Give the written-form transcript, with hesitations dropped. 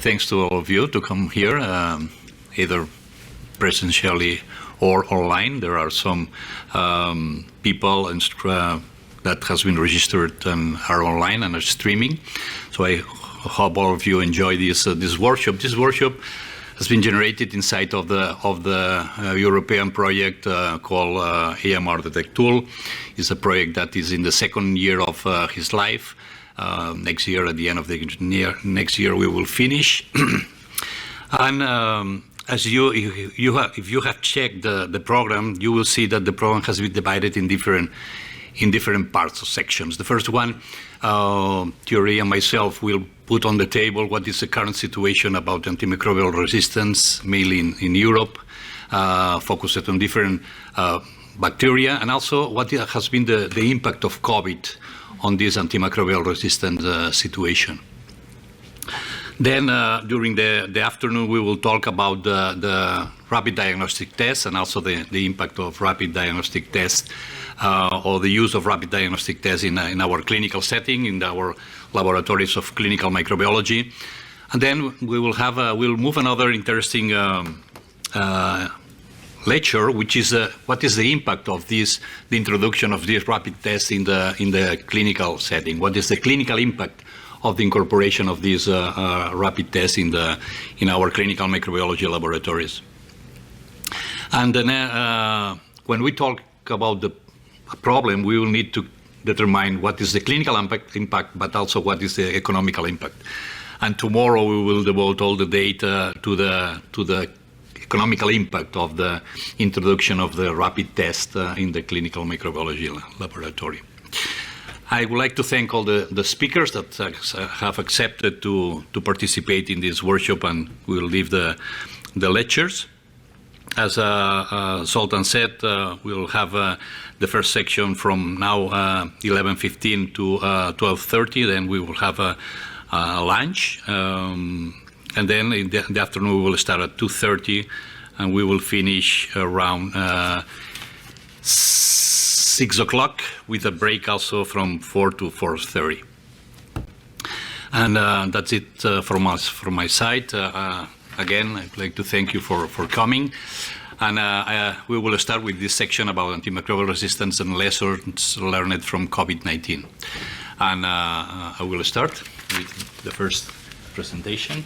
thanks to all of you to come here, either presentially or online. There are some people that has been registered and are online and are streaming. So I hope all of you enjoy this workshop. This workshop has been generated inside of the European project called AMR Detect Tool. It's a project that is in the second year of his life. Next year, at the end of the next year, we will finish. And as if you have checked the program, you will see that the program has been divided in different parts or sections. The first one, Thierry and myself will put on the table what is the current situation about antimicrobial resistance, mainly in Europe, focused on different bacteria, and also what has been the impact of COVID on this antimicrobial resistance situation. Then during the afternoon, we will talk about the rapid diagnostic tests and also the impact of rapid diagnostic tests or the use of rapid diagnostic tests in our clinical setting, in our laboratories of clinical microbiology. And then we will have we'll move another interesting lecture, which is what is the impact of the introduction of these rapid tests in the clinical setting? What is the clinical impact of the incorporation of these rapid tests in our clinical microbiology laboratories? And then when we talk about the problem, we will need to determine what is the clinical impact, but also what is the economical impact. And tomorrow we will devote all the data to the economical impact of the introduction of the rapid test in the clinical microbiology laboratory. I would like to thank all the speakers that have accepted to participate in this workshop, and we will leave the lectures. As Zoltan said, we will have the first section from now 11:15 to 12:30. Then we will have a lunch, and then in the afternoon we will start at 2:30, and we will finish around 6 o'clock with a break also from 4 to 4:30. And that's it from my side. Again, I'd like to thank you for coming. And we will start with this section about antimicrobial resistance and lessons learned from COVID-19. And I will start with the first presentation.